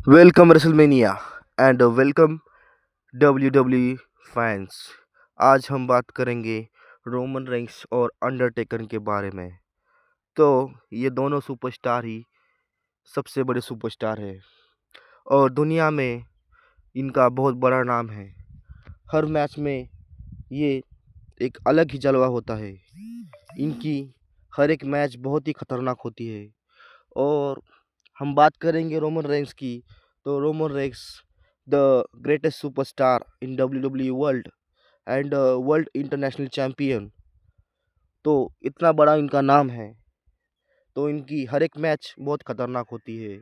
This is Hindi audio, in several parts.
Welcome WrestleMania and welcome WWE fans. आज हम बात करेंगे रोमन रेंस और अंडरटेकर के बारे में। तो ये दोनों सुपरस्टार ही सबसे बड़े सुपरस्टार हैं और दुनिया में इनका बहुत बड़ा नाम है। हर मैच में ये एक अलग ही जलवा होता है। इनकी हर एक मैच बहुत ही खतरनाक होती है। और हम बात करेंगे रोमन रेंस की, तो Roman Reigns the greatest superstar in WWE world and world international champion. तो इतना बड़ा इनका नाम है, तो इनकी हर एक मैच बहुत खतरनाक होती है।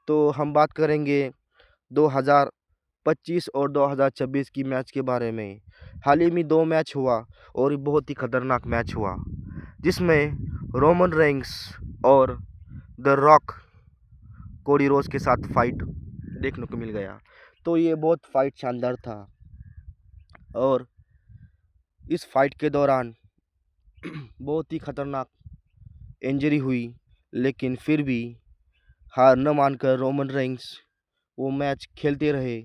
तो हम बात करेंगे 2025 और 2026 की मैच के बारे में। हाल ही में दो मैच हुआ और ये बहुत ही खतरनाक मैच हुआ, जिसमें रोमन रेंस और द रॉक कोडी रोज के साथ फाइट देखने को मिल गया। तो ये बहुत फाइट शानदार था और इस फाइट के दौरान बहुत ही खतरनाक इंजरी हुई, लेकिन फिर भी हार न मानकर रोमन रेंस वो मैच खेलते रहे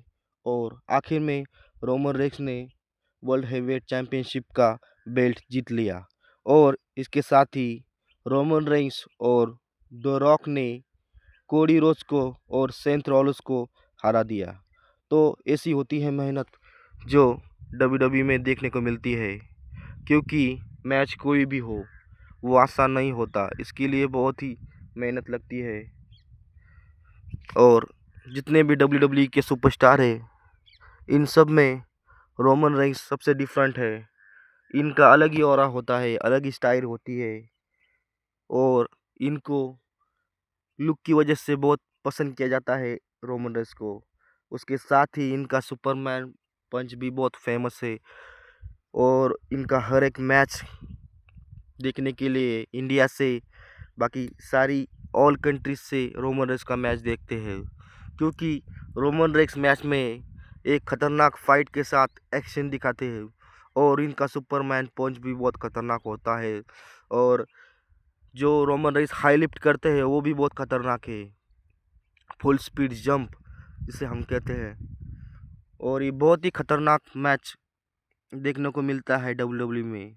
और आखिर में रोमन रेंस ने वर्ल्ड हेवीवेट चैंपियनशिप का बेल्ट जीत लिया। और इसके साथ ही रोमन रेंस और द रॉक ने कोडी रोज को और सेंथ रॉलिंस को हरा दिया। तो ऐसी होती है मेहनत जो डब्ल्यूडब्ल्यूई में देखने को मिलती है, क्योंकि मैच कोई भी हो वो आसान नहीं होता। इसके लिए बहुत ही मेहनत लगती है। और जितने भी डब्ल्यूडब्ल्यूई के सुपरस्टार हैं, इन सब में रोमन रेंस सबसे डिफरेंट है। इनका अलग ही ऑरा होता है, अलग ही स्टाइल होती है और इनको लुक की वजह से बहुत पसंद किया जाता है रोमन रेंस को। उसके साथ ही इनका सुपरमैन पंच भी बहुत फेमस है और इनका हर एक मैच देखने के लिए इंडिया से बाकी सारी ऑल कंट्रीज से रोमन रेंस का मैच देखते हैं, क्योंकि रोमन रेंस मैच में एक खतरनाक फाइट के साथ एक्शन दिखाते हैं और इनका सुपरमैन पंच भी बहुत खतरनाक होता है। और जो रोमन रेंस हाई लिफ्ट करते हैं वो भी बहुत खतरनाक है, फुल स्पीड जंप जिसे हम कहते हैं। और ये बहुत ही खतरनाक मैच देखने को मिलता है डब्ल्यूडब्ल्यूई में।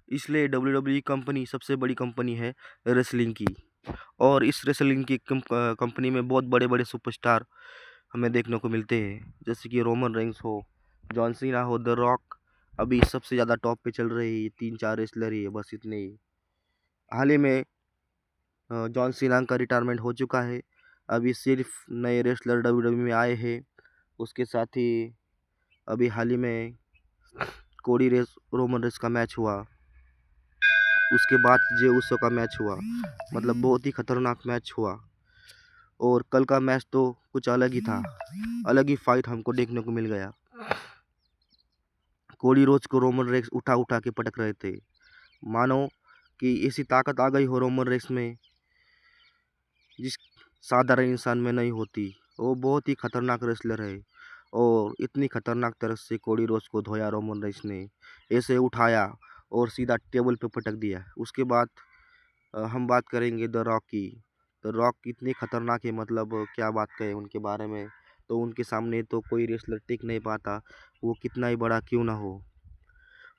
इसलिए डब्ल्यूडब्ल्यूई कंपनी सबसे बड़ी कंपनी है रेसलिंग की। और इस रेसलिंग की कंपनी में बहुत बड़े बड़े सुपरस्टार हमें देखने को मिलते हैं, जैसे कि रोमन रेंस हो, जॉन सीना हो, द रॉक। अभी सबसे ज़्यादा टॉप पे चल रही है, 3-4 रेसलर ही है, बस इतने ही। हाल ही में जॉन सीना का रिटायरमेंट हो चुका है। अभी सिर्फ नए रेसलर डब्ल्यूडब्ल्यूई में आए हैं। उसके साथ ही अभी हाल ही में कोडी रेस रोमन रेस का मैच हुआ। उसके बाद जे उसो का मैच हुआ, मतलब बहुत ही खतरनाक मैच हुआ। और कल का मैच तो कुछ अलग ही था, अलग ही फाइट हमको देखने को मिल गया। कोडी रोज को रोमन रेक्स उठा उठा के पटक रहे थे, मानो कि ऐसी ताकत आ गई हो रोमन रेक्स में जिस साधारण इंसान में नहीं होती। वो बहुत ही खतरनाक रेसलर है और इतनी खतरनाक तरह से कोडी रोज को धोया रोमन रेंस ने, ऐसे उठाया और सीधा टेबल पे पटक दिया। उसके बाद हम बात करेंगे द रॉक की। द रॉक इतने खतरनाक है, मतलब क्या बात करें उनके बारे में। तो उनके सामने तो कोई रेसलर टिक नहीं पाता, वो कितना ही बड़ा क्यों ना हो।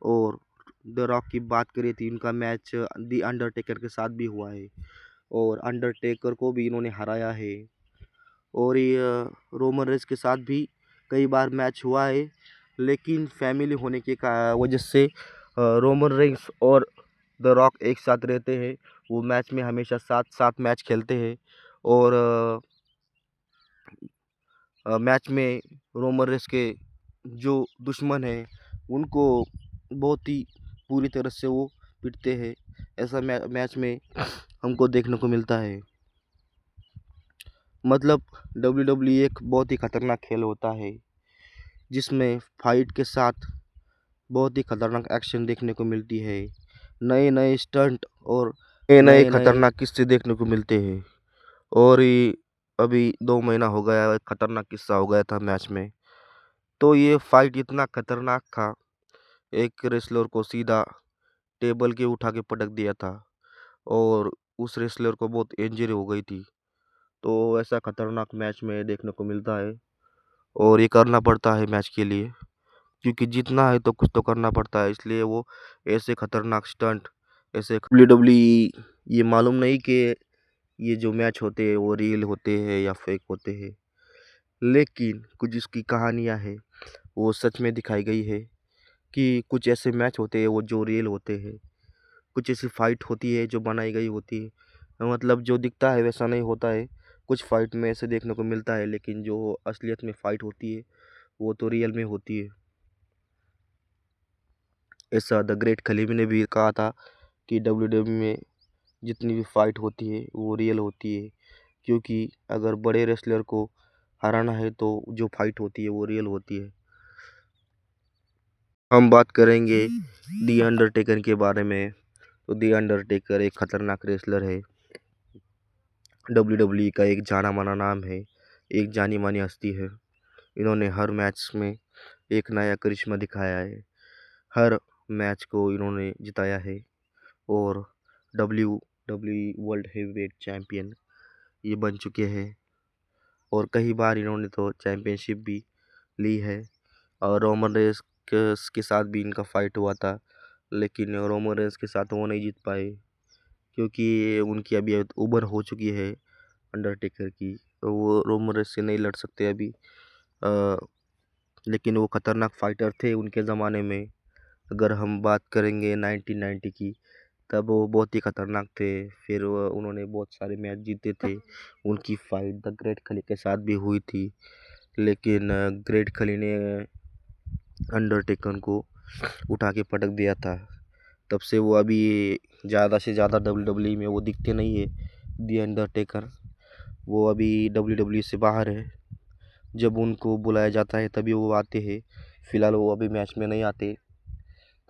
और द रॉक की बात करें तो इनका मैच दी अंडरटेकर के साथ भी हुआ है और अंडरटेकर को भी इन्होंने हराया है। और ये रोमन रेंस के साथ भी कई बार मैच हुआ है, लेकिन फैमिली होने के वजह से रोमन रेंस और द रॉक एक साथ रहते हैं। वो मैच में हमेशा साथ साथ मैच खेलते हैं और मैच में रोमन रेंस के जो दुश्मन हैं उनको बहुत ही पूरी तरह से वो पिटते हैं। ऐसा मैच में हमको देखने को मिलता है। मतलब डब्ल्यूडब्ल्यूई एक बहुत ही खतरनाक खेल होता है, जिसमें फाइट के साथ बहुत ही खतरनाक एक्शन देखने को मिलती है। नए नए स्टंट और नए नए खतरनाक किस्से देखने को मिलते हैं। और ये अभी 2 महीना हो गया, एक खतरनाक किस्सा हो गया था मैच में। तो ये फाइट इतना खतरनाक था, एक रेसलर को सीधा टेबल के उठा के पटक दिया था और उस रेसलर को बहुत इंजरी हो गई थी। तो ऐसा खतरनाक मैच में देखने को मिलता है और ये करना पड़ता है मैच के लिए, क्योंकि जीतना है तो कुछ तो करना पड़ता है, इसलिए वो ऐसे खतरनाक स्टंट ऐसे डब्ल्यूडब्ल्यूई ये मालूम नहीं कि ये जो मैच होते हैं वो रियल होते हैं या फेक होते हैं, लेकिन कुछ इसकी कहानियाँ हैं वो सच में दिखाई गई है कि कुछ ऐसे मैच होते हैं वो जो रियल होते हैं, कुछ ऐसी फाइट होती है जो बनाई गई होती है, मतलब जो दिखता है वैसा नहीं होता है। कुछ फाइट में ऐसे देखने को मिलता है, लेकिन जो असलियत में फाइट होती है वो तो रियल में होती है। ऐसा द ग्रेट खलीफी ने भी कहा था कि डब्ल्यूडब्ल्यूई में जितनी भी फाइट होती है वो रियल होती है, क्योंकि अगर बड़े रेसलर को हराना है तो जो फाइट होती है वो रियल होती है। हम बात करेंगे दी अंडरटेकर के बारे में। तो दी अंडरटेकर एक खतरनाक रेसलर है, डब्ल्यूडब्ल्यूई का एक जाना माना नाम है, एक जानी मानी हस्ती है। इन्होंने हर मैच में एक नया करिश्मा दिखाया है, हर मैच को इन्होंने जिताया है और डब्ल्यूडब्ल्यूई वर्ल्ड हेवीवेट चैम्पियन ये बन चुके हैं और कई बार इन्होंने तो चैम्पियनशिप भी ली है। और रोमन रेस के साथ भी इनका फाइट हुआ था, लेकिन रोमन रेस के साथ वो नहीं जीत पाए, क्योंकि उनकी अभी उम्र हो चुकी है अंडरटेकर की, तो वो रोमन रेस से नहीं लड़ सकते अभी। अ, लेकिन वो खतरनाक फाइटर थे उनके ज़माने में। अगर हम बात करेंगे 1990 की, तब वो बहुत ही खतरनाक थे। फिर उन्होंने बहुत सारे मैच जीते थे। उनकी फाइट द ग्रेट खली के साथ भी हुई थी, लेकिन ग्रेट खली ने अंडरटेकर को उठा के पटक दिया था। तब से वो अभी ज़्यादा से ज़्यादा डब्ल्यूडब्ल्यूई में वो दिखते नहीं है। दी अंडरटेकर वो अभी डब्ल्यूडब्ल्यूई से बाहर है, जब उनको बुलाया जाता है तभी वो आते हैं, फ़िलहाल वो अभी मैच में नहीं आते।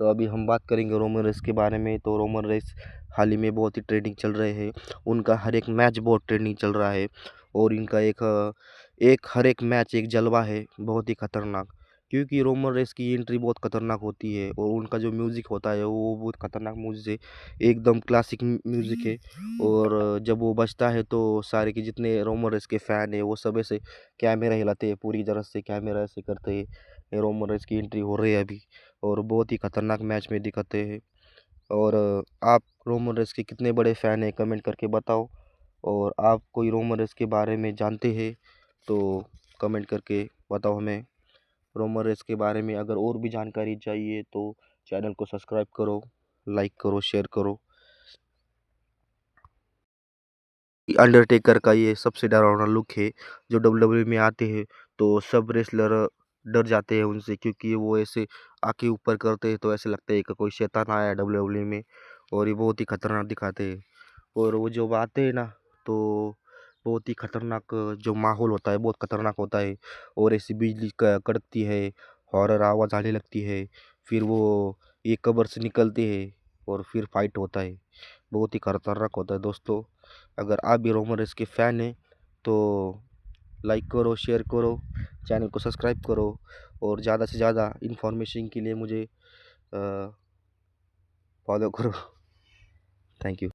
तो अभी हम बात करेंगे रोमन रेस के बारे में। तो रोमन रेस हाल ही में बहुत ही ट्रेंडिंग चल रहे हैं, उनका हर एक मैच बहुत ट्रेंडिंग चल रहा है और इनका एक हर एक मैच एक जलवा है, बहुत ही खतरनाक। क्योंकि रोमन रेस की एंट्री बहुत खतरनाक होती है और उनका जो म्यूज़िक होता है वो बहुत खतरनाक म्यूज़िक है, एकदम क्लासिक म्यूज़िक है। और जब वो बजता है तो सारे के जितने रोमन रेस के फ़ैन हैं वो सब ऐसे कैमरा हिलाते हैं, पूरी तरह से कैमरा ऐसे करते हैं, रोमन रेस की एंट्री हो रही है अभी और बहुत ही खतरनाक मैच में दिखाते हैं। और आप रोमन रेस के कितने बड़े फ़ैन हैं कमेंट करके बताओ, और आप कोई रोमन रेस के बारे में जानते हैं तो कमेंट करके बताओ हमें। रोमन रेस के बारे में अगर और भी जानकारी चाहिए तो चैनल को सब्सक्राइब करो, लाइक करो, शेयर करो। अंडरटेकर का ये सबसे डरावना लुक है, जो डब्ल्यूडब्ल्यूई में आते हैं तो सब रेसलर डर जाते हैं उनसे, क्योंकि वो ऐसे आँखें ऊपर करते हैं तो ऐसे लगता है कि कोई शैतान आया है डब्ल्यूडब्ल्यूई में, और ये बहुत ही खतरनाक दिखाते हैं। और वो जब आते हैं ना तो बहुत ही खतरनाक जो माहौल होता है बहुत खतरनाक होता है, और ऐसी बिजली कड़कती है, हॉरर आवाज़ आने लगती है, फिर वो एक कब्र से निकलते हैं और फिर फाइट होता है, बहुत ही खतरनाक होता है दोस्तों। अगर आप भी रोमन रेस के फ़ैन हैं तो लाइक करो, शेयर करो, चैनल को सब्सक्राइब करो और ज़्यादा से ज़्यादा इन्फॉर्मेशन के लिए मुझे फॉलो करो। Thank you.